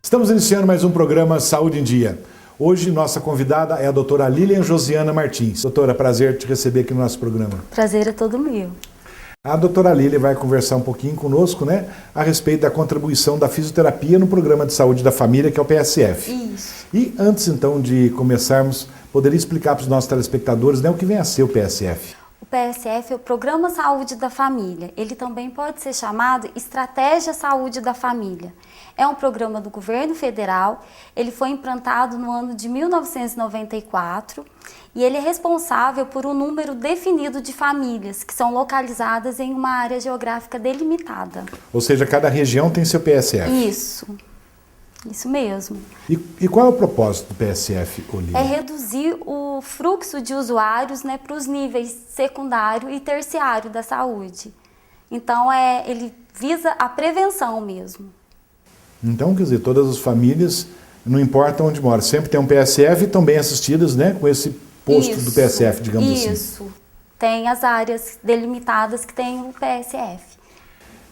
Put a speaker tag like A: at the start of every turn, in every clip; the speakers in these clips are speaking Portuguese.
A: Estamos iniciando mais um programa Saúde em Dia. Hoje nossa convidada é a doutora Lilian Josiana Martins. Doutora, prazer te receber aqui no nosso programa.
B: Prazer é todo meu.
A: A doutora Lilian vai conversar um pouquinho conosco, a respeito da contribuição da fisioterapia no Programa de Saúde da Família, que é o PSF.
B: Isso.
A: E antes então de começarmos, poderia explicar para os nossos telespectadores, o que vem a ser o PSF?
B: O PSF é o Programa Saúde da Família. Ele também pode ser chamado Estratégia Saúde da Família. É um programa do governo federal, ele foi implantado no ano de 1994 e ele é responsável por um número definido de famílias que são localizadas em uma área geográfica delimitada.
A: Ou seja, cada região tem seu PSF.
B: Isso mesmo.
A: E qual é o propósito do PSF, Olívia?
B: É reduzir o fluxo de usuários para os níveis secundário e terciário da saúde. Então, ele visa a prevenção mesmo.
A: Então, quer dizer, todas as famílias, não importa onde moram, sempre tem um PSF e estão bem assistidas, com esse posto do PSF, digamos assim.
B: Isso. Tem as áreas delimitadas que tem o PSF.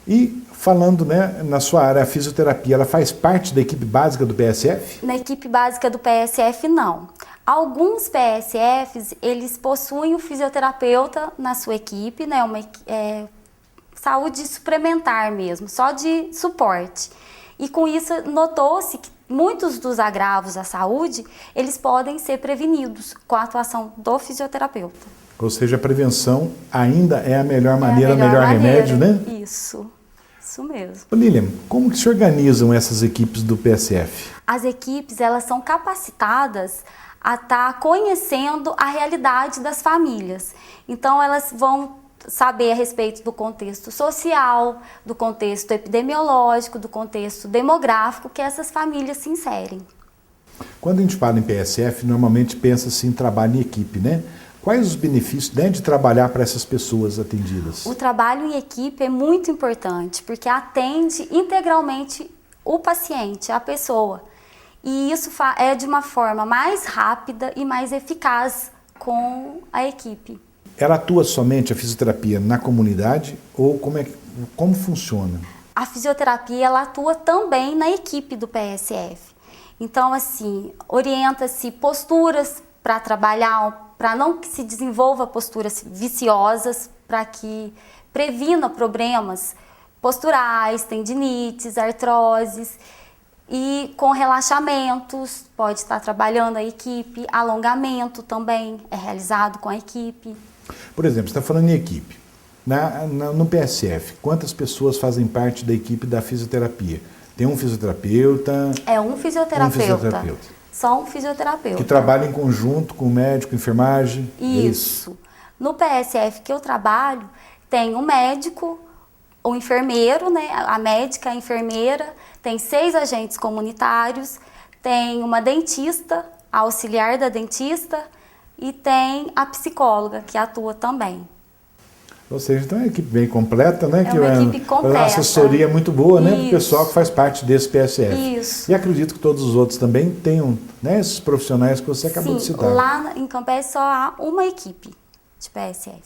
A: E falando, na sua área, a fisioterapia, ela faz parte da equipe básica do PSF?
B: Na equipe básica do PSF, não. Alguns PSFs, eles possuem o fisioterapeuta na sua equipe, uma saúde suplementar mesmo, só de suporte. E com isso, notou-se que muitos dos agravos à saúde, eles podem ser prevenidos com a atuação do fisioterapeuta.
A: Ou seja, a prevenção ainda é a melhor maneira, o melhor remédio,
B: Isso mesmo.
A: Lilian, como que se organizam essas equipes do PSF?
B: As equipes, elas são capacitadas a estar conhecendo a realidade das famílias. Então, elas vão saber a respeito do contexto social, do contexto epidemiológico, do contexto demográfico que essas famílias se inserem.
A: Quando a gente fala em PSF, normalmente pensa-se em trabalho em equipe, Quais os benefícios de trabalhar para essas pessoas atendidas?
B: O trabalho em equipe é muito importante, porque atende integralmente o paciente, a pessoa. E isso é de uma forma mais rápida e mais eficaz com a equipe.
A: Ela atua somente a fisioterapia na comunidade ou como funciona?
B: A fisioterapia ela atua também na equipe do PSF. Então, orienta-se posturas para trabalhar, para não que se desenvolva posturas viciosas, para que previna problemas posturais, tendinites, artroses. E com relaxamentos, pode estar trabalhando a equipe, alongamento também é realizado com a equipe.
A: Por exemplo, você está falando em equipe. No PSF, quantas pessoas fazem parte da equipe da fisioterapia? Tem um fisioterapeuta?
B: É um fisioterapeuta. Só um fisioterapeuta.
A: Que trabalha em conjunto com o médico, enfermagem?
B: Isso. No PSF que eu trabalho, tem um médico, o enfermeiro, a médica, a enfermeira, tem 6 agentes comunitários, tem uma dentista, a auxiliar da dentista e tem a psicóloga, que atua também.
A: Ou seja, então é uma equipe bem completa,
B: É uma equipe completa.
A: Uma assessoria muito boa, para o pessoal que faz parte desse PSF.
B: Isso.
A: E acredito que todos os outros também tenham, esses profissionais que você acabou de citar.
B: Lá em Campés só há uma equipe de PSF.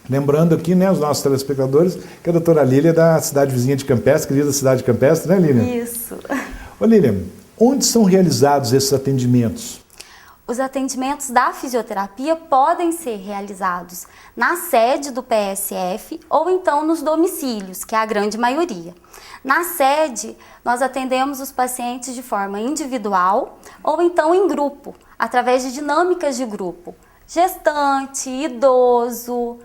A: Lembrando aqui, os nossos telespectadores, que a doutora Lilian é da cidade vizinha de Campestre, querida cidade de Campestre, Lilian?
B: Isso.
A: Ô Lilian, onde são realizados esses atendimentos?
B: Os atendimentos da fisioterapia podem ser realizados na sede do PSF ou então nos domicílios, que é a grande maioria. Na sede, nós atendemos os pacientes de forma individual ou então em grupo, através de dinâmicas de grupo. Gestante, idoso.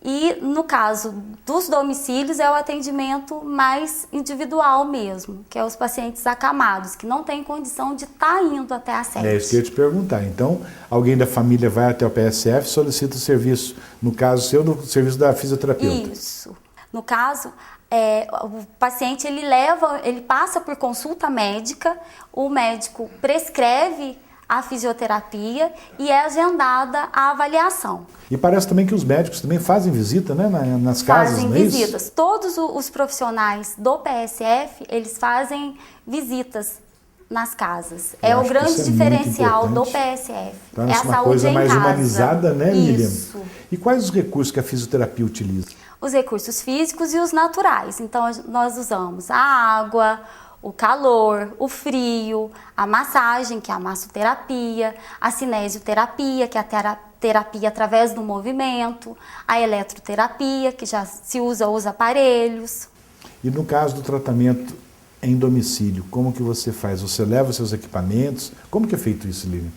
B: E no caso dos domicílios é o atendimento mais individual mesmo, que é os pacientes acamados, que não têm condição de estar indo até a sede.
A: É isso que eu ia te perguntar. Então, alguém da família vai até o PSF, solicita o serviço, no caso seu, do serviço da fisioterapeuta.
B: Isso. No caso, o paciente ele passa por consulta médica, o médico prescreve a fisioterapia e é agendada a avaliação.
A: E parece também que os médicos também fazem visita, nas casas,
B: fazem
A: não é
B: visitas.
A: Isso?
B: Todos os profissionais do PSF, eles fazem visitas nas casas. É o grande diferencial do PSF.
A: Então,
B: é a
A: uma
B: saúde
A: coisa
B: em
A: mais
B: casa.
A: humanizada, Lilian?
B: Isso.
A: E quais os recursos que a fisioterapia utiliza?
B: Os recursos físicos e os naturais. Então, nós usamos a água, o calor, o frio, a massagem, que é a massoterapia, a cinesioterapia, que é a terapia através do movimento, a eletroterapia, que já se usa os aparelhos.
A: E no caso do tratamento em domicílio, como que você faz? Você leva os seus equipamentos? Como que é feito isso, Lilian?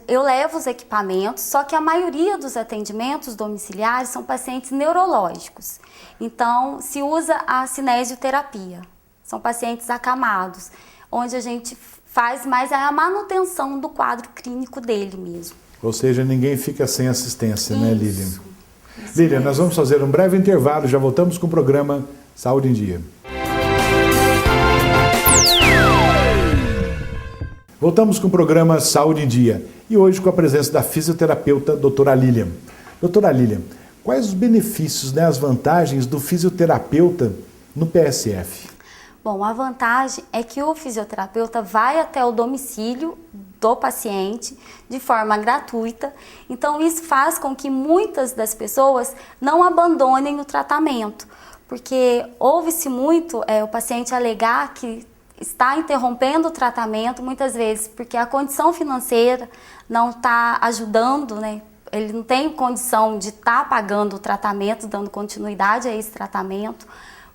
B: Eu levo os equipamentos, só que a maioria dos atendimentos domiciliares são pacientes neurológicos. Então, se usa a cinesioterapia. São pacientes acamados, onde a gente faz mais a manutenção do quadro clínico dele mesmo.
A: Ou seja, ninguém fica sem assistência,
B: Isso,
A: né, Lilian?
B: Isso
A: Lilian,
B: mesmo.
A: nós vamos fazer um breve intervalo, já voltamos com o programa Saúde em Dia. Voltamos com o programa Saúde em Dia e hoje com a presença da fisioterapeuta doutora Lilian. Doutora Lilian, quais os benefícios, as vantagens do fisioterapeuta no PSF?
B: Bom, a vantagem é que o fisioterapeuta vai até o domicílio do paciente de forma gratuita, então isso faz com que muitas das pessoas não abandonem o tratamento, porque ouve-se muito o paciente alegar que está interrompendo o tratamento, muitas vezes porque a condição financeira não está ajudando, né? Ele não tem condição de estar pagando o tratamento, dando continuidade a esse tratamento.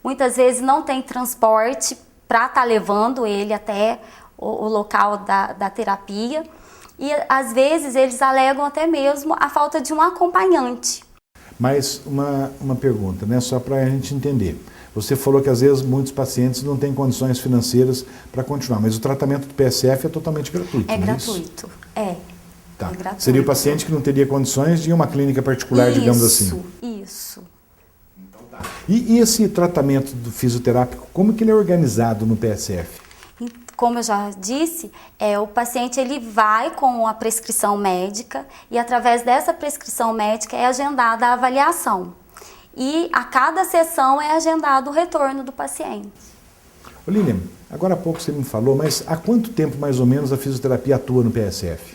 B: Muitas vezes não tem transporte para estar levando ele até o local da terapia. E às vezes eles alegam até mesmo a falta de um acompanhante.
A: Mas uma pergunta, só para a gente entender. Você falou que às vezes muitos pacientes não têm condições financeiras para continuar, mas o tratamento do PSF é totalmente gratuito,
B: É
A: não
B: gratuito,
A: Tá.
B: É gratuito.
A: Seria o paciente que não teria condições de ir a uma clínica particular, digamos assim.
B: Isso.
A: E esse tratamento do fisioterápico, como que ele é organizado no PSF?
B: Como eu já disse, o paciente ele vai com a prescrição médica e através dessa prescrição médica é agendada a avaliação. E a cada sessão é agendado o retorno do paciente.
A: Ô Lilian, agora há pouco você me falou, mas há quanto tempo mais ou menos a fisioterapia atua no PSF?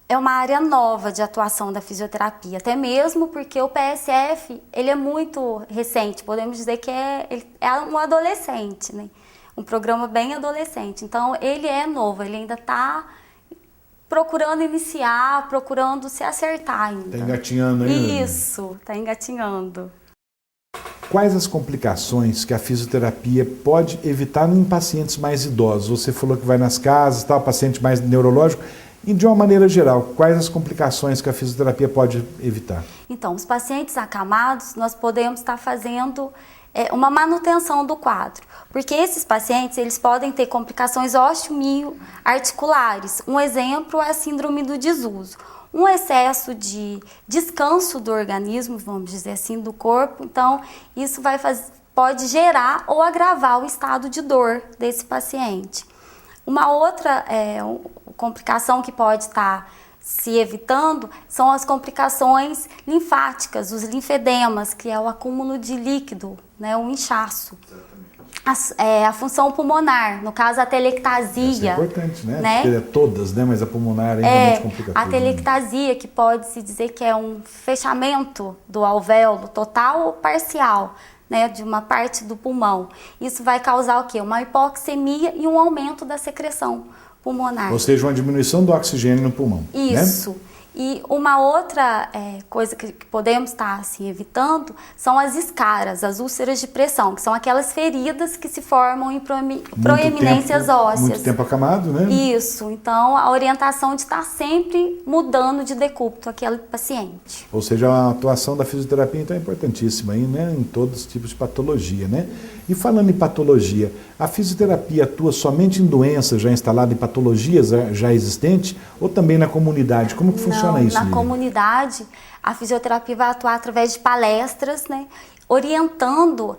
B: É uma área nova de atuação da fisioterapia, até mesmo porque o PSF ele é muito recente, podemos dizer que ele é um adolescente, né? Um programa bem adolescente, então ele é novo, ele ainda está procurando iniciar, procurando se acertar ainda.
A: Está engatinhando ainda?
B: Isso, está engatinhando.
A: Quais as complicações que a fisioterapia pode evitar em pacientes mais idosos? Você falou que vai nas casas, paciente mais neurológico. E de uma maneira geral, quais as complicações que a fisioterapia pode evitar? Então,
B: os pacientes acamados, nós podemos estar fazendo uma manutenção do quadro, porque esses pacientes eles podem ter complicações osteomioarticulares. Um exemplo é a síndrome do desuso. Um excesso de descanso do organismo, vamos dizer assim, do corpo, então isso pode gerar ou agravar o estado de dor desse paciente. Uma outra complicação que pode estar se evitando são as complicações linfáticas, os linfedemas, que é o acúmulo de líquido, o inchaço. A função pulmonar, no caso a telectasia.
A: Isso é importante, né? Porque todas, mas a pulmonar ainda mais complicada.
B: A telectasia, que pode-se dizer que é um fechamento do alvéolo total ou parcial, de uma parte do pulmão. Isso vai causar o quê? Uma hipoxemia e um aumento da secreção pulmonar.
A: Ou seja, uma diminuição do oxigênio no pulmão.
B: Isso. Né? E uma outra coisa que podemos estar assim, evitando são as escaras, as úlceras de pressão, que são aquelas feridas que se formam em proeminências ósseas.
A: Muito tempo acamado, né?
B: Isso. Então, a orientação de estar sempre mudando de decúbito aquele paciente.
A: Ou seja, a atuação da fisioterapia então é importantíssima aí, em todos os tipos de patologia, né? E falando em patologia, a fisioterapia atua somente em doenças já instaladas, em patologias já existentes, ou também na comunidade? Como que funciona isso,
B: Na
A: Lilian?
B: comunidade, a fisioterapia vai atuar através de palestras, orientando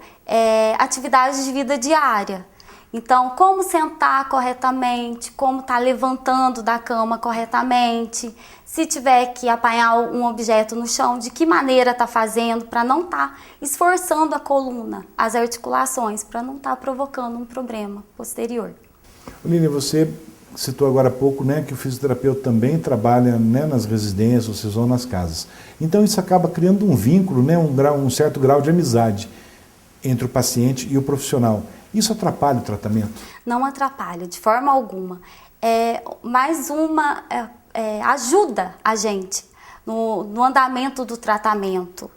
B: atividades de vida diária. Então, como sentar corretamente, como estar levantando da cama corretamente, se tiver que apanhar um objeto no chão, de que maneira está fazendo para não estar esforçando a coluna, as articulações, para não estar provocando um problema posterior.
A: Lilian, você citou agora há pouco que o fisioterapeuta também trabalha nas residências, ou seja, ou nas casas. Então isso acaba criando um vínculo, um certo grau de amizade entre o paciente e o profissional. Isso atrapalha o tratamento?
B: Não atrapalha, de forma alguma. Ajuda a gente no andamento do tratamento.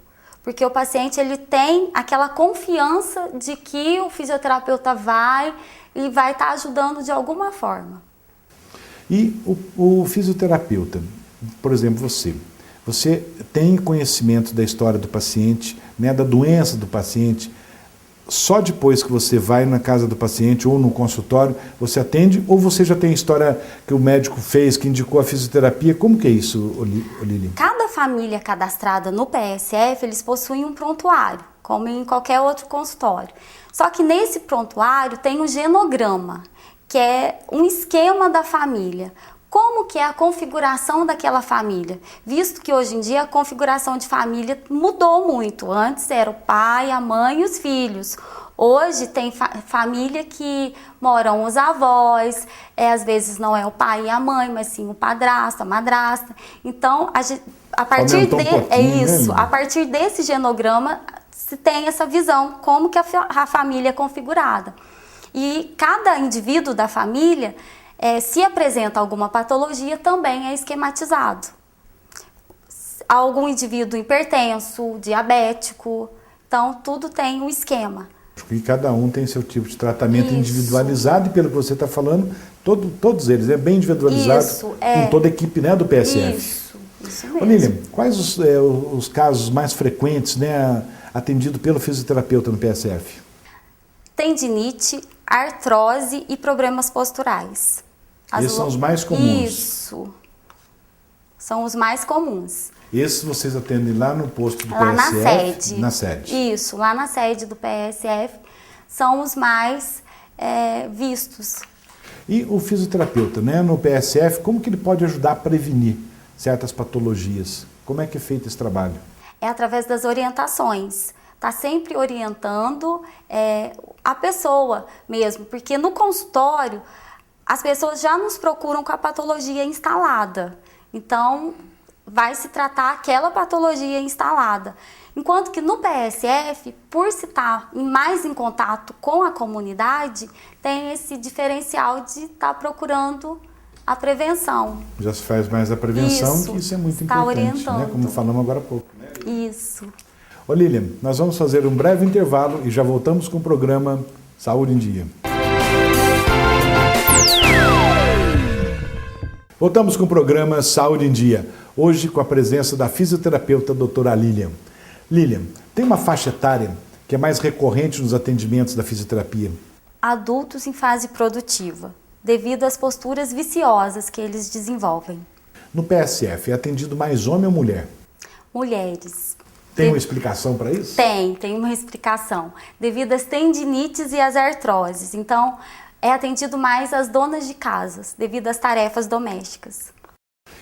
B: Porque o paciente ele tem aquela confiança de que o fisioterapeuta vai estar ajudando de alguma forma.
A: E o fisioterapeuta, por exemplo, você tem conhecimento da história do paciente, né, da doença do paciente, só depois que você vai na casa do paciente ou no consultório, você atende, ou você já tem a história que o médico fez, que indicou a fisioterapia? Como que é isso, Lilian?
B: Cada família cadastrada no PSF, eles possuem um prontuário, como em qualquer outro consultório. Só que nesse prontuário tem um genograma, que é um esquema da família. Como que é a configuração daquela família? Visto que hoje em dia a configuração de família mudou muito. Antes era o pai, a mãe e os filhos. Hoje tem família que moram os avós, às vezes não é o pai e a mãe, mas sim o padrasto, a madrasta. Então, a partir desse genograma, se tem essa visão, como que a família é configurada. E cada indivíduo da família, se apresenta alguma patologia, também é esquematizado. Algum indivíduo hipertenso, diabético, então tudo tem um esquema.
A: E cada um tem seu tipo de tratamento individualizado, e pelo que você está falando, todos eles é bem individualizado com toda a equipe, né, do PSF.
B: Isso mesmo.
A: Lilian, quais os casos mais frequentes, né, atendido pelo fisioterapeuta no PSF?
B: Tendinite, artrose e problemas posturais.
A: Esses são os mais comuns?
B: Isso. São os mais comuns.
A: Esses vocês atendem lá no posto do
B: lá
A: PSF?
B: Na
A: sede.
B: Isso, lá na sede do PSF são os mais vistos.
A: E o fisioterapeuta, né, no PSF, como que ele pode ajudar a prevenir certas patologias? Como é que é feito esse trabalho?
B: É através das orientações. Está sempre orientando a pessoa mesmo, porque no consultório as pessoas já nos procuram com a patologia instalada. Então, vai se tratar aquela patologia instalada. Enquanto que no PSF, por se estar mais em contato com a comunidade, tem esse diferencial de estar procurando a prevenção.
A: Já se faz mais a prevenção, que isso é muito importante,
B: orientando.
A: Né? Como falamos agora há pouco. Né?
B: Isso.
A: Ô Lilian, nós vamos fazer um breve intervalo e já voltamos com o programa Saúde em Dia. Voltamos com o programa Saúde em Dia, hoje com a presença da fisioterapeuta doutora Lilian. Lilian, tem uma faixa etária que é mais recorrente nos atendimentos da fisioterapia?
B: Adultos em fase produtiva, devido às posturas viciosas que eles desenvolvem.
A: No PSF, é atendido mais homem ou mulher?
B: Mulheres.
A: Tem uma explicação para isso?
B: Tem uma explicação. Devido às tendinites e às artroses. Então, é atendido mais as donas de casas, devido às tarefas domésticas.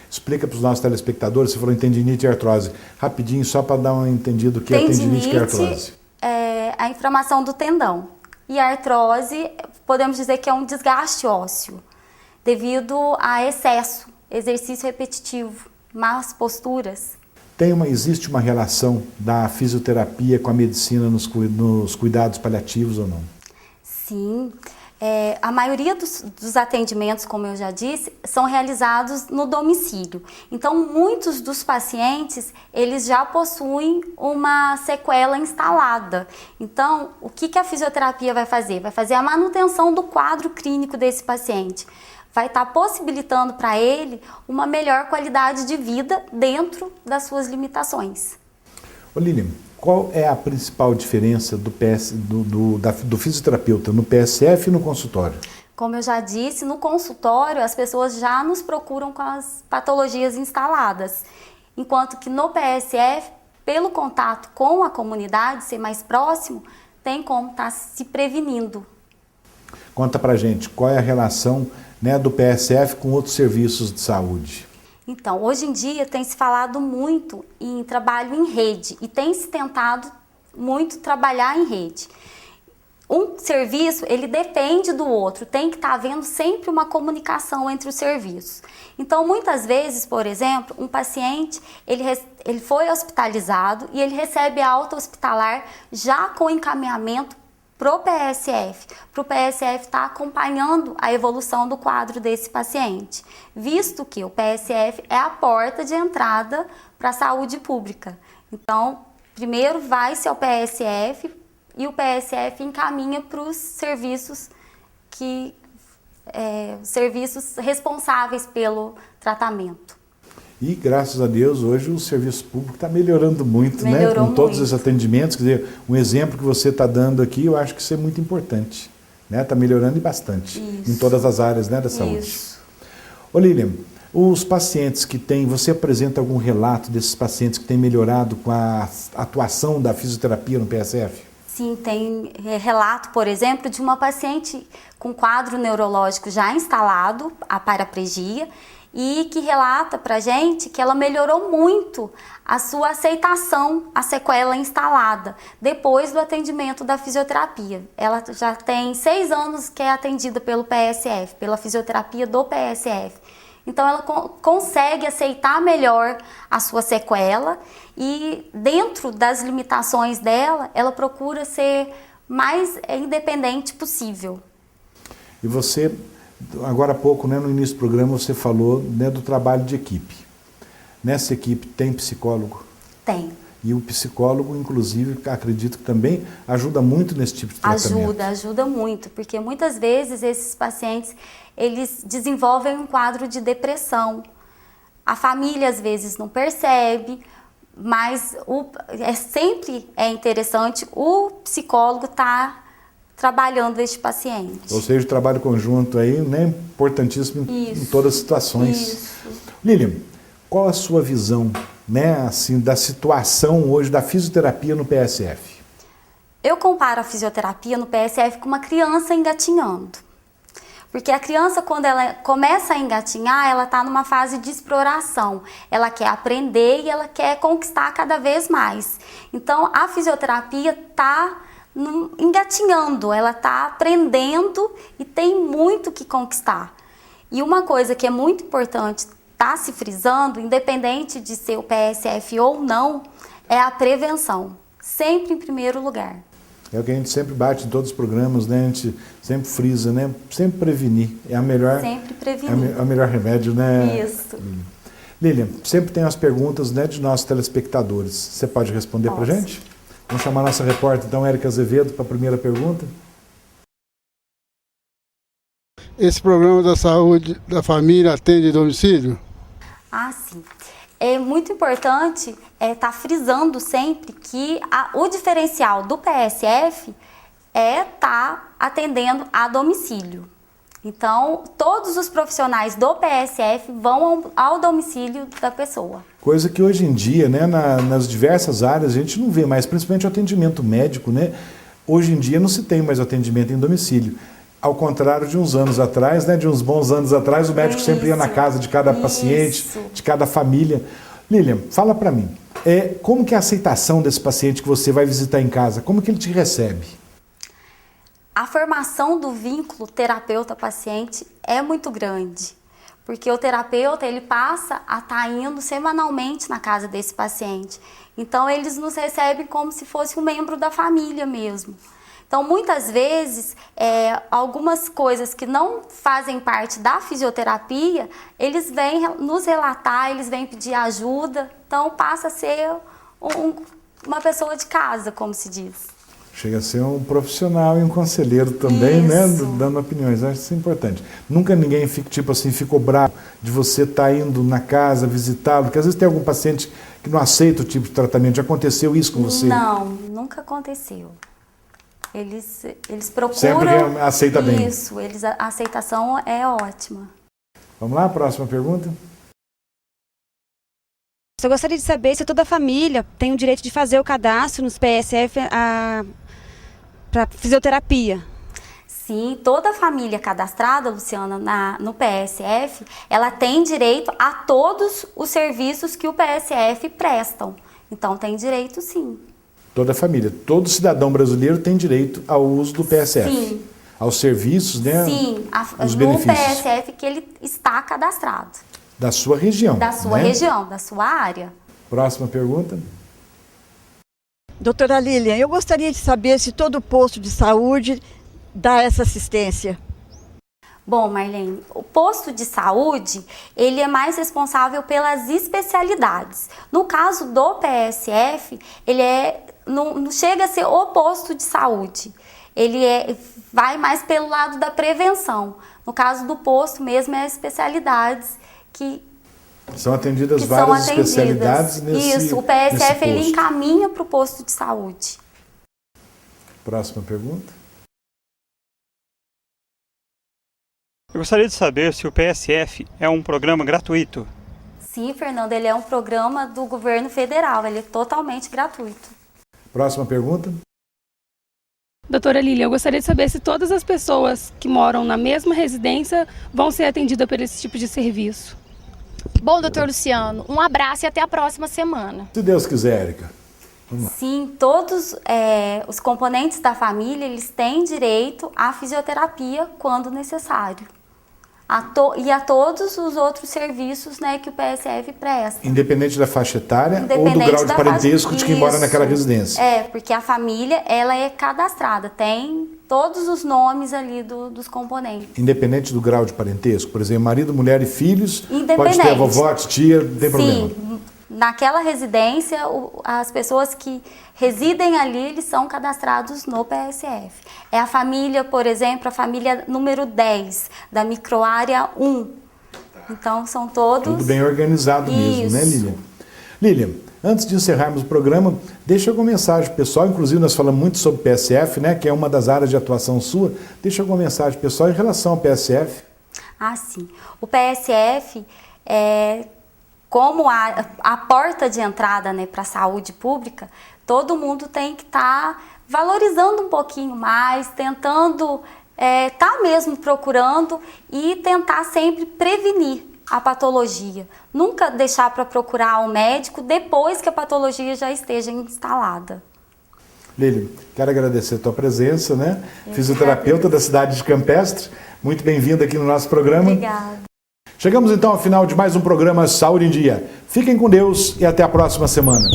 A: Explica para os nossos telespectadores, você falou em tendinite e artrose. Rapidinho, só para dar um entendido o que é tendinite e artrose.
B: É a inflamação do tendão. E a artrose, podemos dizer que é um desgaste ósseo, devido a excesso, exercício repetitivo, más posturas.
A: Existe uma relação da fisioterapia com a medicina nos cuidados paliativos ou não?
B: Sim. A maioria dos atendimentos, como eu já disse, são realizados no domicílio. Então, muitos dos pacientes, eles já possuem uma sequela instalada. Então, o que a fisioterapia vai fazer? Vai fazer a manutenção do quadro clínico desse paciente. Vai estar possibilitando para ele uma melhor qualidade de vida dentro das suas limitações.
A: Ô Lilian, qual é a principal diferença do fisioterapeuta no PSF e no consultório?
B: Como eu já disse, no consultório as pessoas já nos procuram com as patologias instaladas, enquanto que no PSF, pelo contato com a comunidade, ser mais próximo, tem como estar se prevenindo.
A: Conta pra gente, qual é a relação, né, do PSF com outros serviços de saúde?
B: Então, hoje em dia tem se falado muito em trabalho em rede e tem se tentado muito trabalhar em rede. Um serviço, ele depende do outro, tem que estar havendo sempre uma comunicação entre os serviços. Então, muitas vezes, por exemplo, um paciente, ele foi hospitalizado e ele recebe a alta hospitalar já com encaminhamento para o PSF estar acompanhando a evolução do quadro desse paciente, visto que o PSF é a porta de entrada para a saúde pública. Então, primeiro vai-se ao PSF e o PSF encaminha para os serviços serviços responsáveis pelo tratamento.
A: E, graças a Deus, hoje o serviço público está melhorando muito,
B: Melhorou
A: né? Com todos
B: muito.
A: os atendimentos. Quer dizer, um exemplo que você está dando aqui, eu acho que isso é muito importante. Está melhorando e bastante
B: Isso.
A: em todas as áreas, né, da saúde.
B: Isso.
A: Ô Lilian, os pacientes que têm, você apresenta algum relato desses pacientes que têm melhorado com a atuação da fisioterapia no PSF?
B: Sim, tem relato, por exemplo, de uma paciente com quadro neurológico já instalado, a paraplegia, e que relata pra gente que ela melhorou muito a sua aceitação à sequela instalada depois do atendimento da fisioterapia. Ela já tem 6 anos que é atendida pelo PSF, pela fisioterapia do PSF. Então ela consegue aceitar melhor a sua sequela e dentro das limitações dela, ela procura ser mais independente possível.
A: E você, agora há pouco, né, no início do programa, você falou, né, do trabalho de equipe. Nessa equipe tem psicólogo?
B: Tem.
A: E o psicólogo, inclusive, acredito que também ajuda muito nesse tipo de tratamento.
B: Ajuda muito, porque muitas vezes esses pacientes, eles desenvolvem um quadro de depressão. A família às vezes não percebe, mas sempre é interessante o psicólogo estar trabalhando este paciente.
A: Ou seja, o trabalho conjunto aí, né, importantíssimo em todas as situações.
B: Isso.
A: Lilian, qual a sua visão, né, assim, da situação hoje da fisioterapia no PSF?
B: Eu comparo a fisioterapia no PSF com uma criança engatinhando. Porque a criança, quando ela começa a engatinhar, ela está numa fase de exploração. Ela quer aprender e ela quer conquistar cada vez mais. Então, a fisioterapia está engatinhando, ela está aprendendo e tem muito que conquistar. E uma coisa que é muito importante está se frisando, independente de ser o PSF ou não, é a prevenção. Sempre em primeiro lugar. É
A: o que a gente sempre bate em todos os programas, né? A gente sempre frisa, né? Sempre prevenir. É a melhor,
B: sempre prevenir.
A: É o melhor remédio, né?
B: Isso.
A: Lilian, sempre tem as perguntas, né, de nossos telespectadores. Você pode responder para a gente? Vamos chamar a nossa repórter, então, Érica Azevedo, para a primeira pergunta.
C: Esse programa da saúde da família atende domicílio?
B: Ah, sim. É muito importante estar frisando sempre que o diferencial do PSF é estar atendendo a domicílio. Então, todos os profissionais do PSF vão ao domicílio da pessoa.
A: Coisa que hoje em dia, né, nas diversas áreas, a gente não vê mais, principalmente o atendimento médico, né? Hoje em dia não se tem mais atendimento em domicílio. Ao contrário de uns anos atrás, né, de uns bons anos atrás, o médico sempre ia na casa de cada paciente, de cada família. Lilian, fala para mim, como que é a aceitação desse paciente que você vai visitar em casa? Como que ele te recebe?
B: A formação do vínculo terapeuta-paciente é muito grande, porque o terapeuta ele passa a estar indo semanalmente na casa desse paciente. Então, eles nos recebem como se fosse um membro da família mesmo. Então, muitas vezes, algumas coisas que não fazem parte da fisioterapia, eles vêm nos relatar, eles vêm pedir ajuda. Então, passa a ser uma pessoa de casa, como se diz.
A: Chega a ser um profissional e um conselheiro também, né? Dando opiniões. Acho isso importante. Nunca ninguém ficou bravo de você estar indo na casa visitá-lo, porque às vezes tem algum paciente que não aceita o tipo de tratamento. Já aconteceu isso com você?
B: Não, nunca aconteceu. Eles procuram...
A: Sempre aceita bem.
B: Isso, a aceitação é ótima.
A: Vamos lá, próxima pergunta.
D: Eu gostaria de saber se toda a família tem o direito de fazer o cadastro nos PSF para fisioterapia.
B: Sim, toda a família cadastrada, Luciana, no PSF, ela tem direito a todos os serviços que o PSF prestam. Então, tem direito sim.
A: Toda a família, todo cidadão brasileiro tem direito ao uso do PSF.
B: Sim.
A: Aos serviços, né?
B: Sim,
A: os
B: no
A: benefícios.
B: PSF que ele está cadastrado.
A: Da sua região.
B: Da sua região, da sua área.
A: Próxima pergunta.
E: Doutora Lilian, eu gostaria de saber se todo posto de saúde dá essa assistência.
B: Bom, Marlene, o posto de saúde, ele é mais responsável pelas especialidades. No caso do PSF, ele não chega a ser o posto de saúde. Ele vai mais pelo lado da prevenção. No caso do posto mesmo, é especialidades que
A: são atendidas várias especialidades nesse
B: Isso, o PSF ele
A: posto.
B: encaminha para o posto de saúde.
A: Próxima pergunta.
F: Eu gostaria de saber se o PSF é um programa gratuito.
B: Sim, Fernando, ele é um programa do governo federal, ele é totalmente gratuito.
A: Próxima pergunta.
G: Doutora Lilian, eu gostaria de saber se todas as pessoas que moram na mesma residência vão ser atendidas por esse tipo de serviço.
H: Bom, doutor Luciano, um abraço e até a próxima semana.
A: Se Deus quiser, Érica.
B: Sim, todos os componentes da família, eles têm direito à fisioterapia quando necessário. E a todos os outros serviços, né, que o PSF presta.
A: Independente da faixa etária ou do grau de parentesco de quem mora naquela residência.
B: Porque a família, ela é cadastrada, tem todos os nomes ali dos componentes.
A: Independente do grau de parentesco, por exemplo, marido, mulher e filhos,
B: Independente.
A: pode ter vovó, tia, não tem problema.
B: Sim, naquela residência, as pessoas que residem ali, eles são cadastrados no PSF. É a família, por exemplo, a família número 10, da microárea 1. Então, são todos...
A: Tudo bem organizado mesmo, né, Lilian? Lilian, antes de encerrarmos o programa, deixa alguma mensagem pessoal, inclusive nós falamos muito sobre PSF, né, que é uma das áreas de atuação sua. Deixa alguma mensagem pessoal em relação ao PSF.
B: Ah, sim. O PSF como a porta de entrada, né, para a saúde pública, todo mundo tem que estar valorizando um pouquinho mais, tentando, mesmo procurando e tentar sempre prevenir a patologia. Nunca deixar para procurar o médico depois que a patologia já esteja instalada.
A: Lilian, quero agradecer a tua presença, né? Fisioterapeuta da cidade de Campestre. Muito bem-vinda aqui no nosso programa.
B: Obrigada.
A: Chegamos então ao final de mais um programa Saúde em Dia. Fiquem com Deus e até a próxima semana.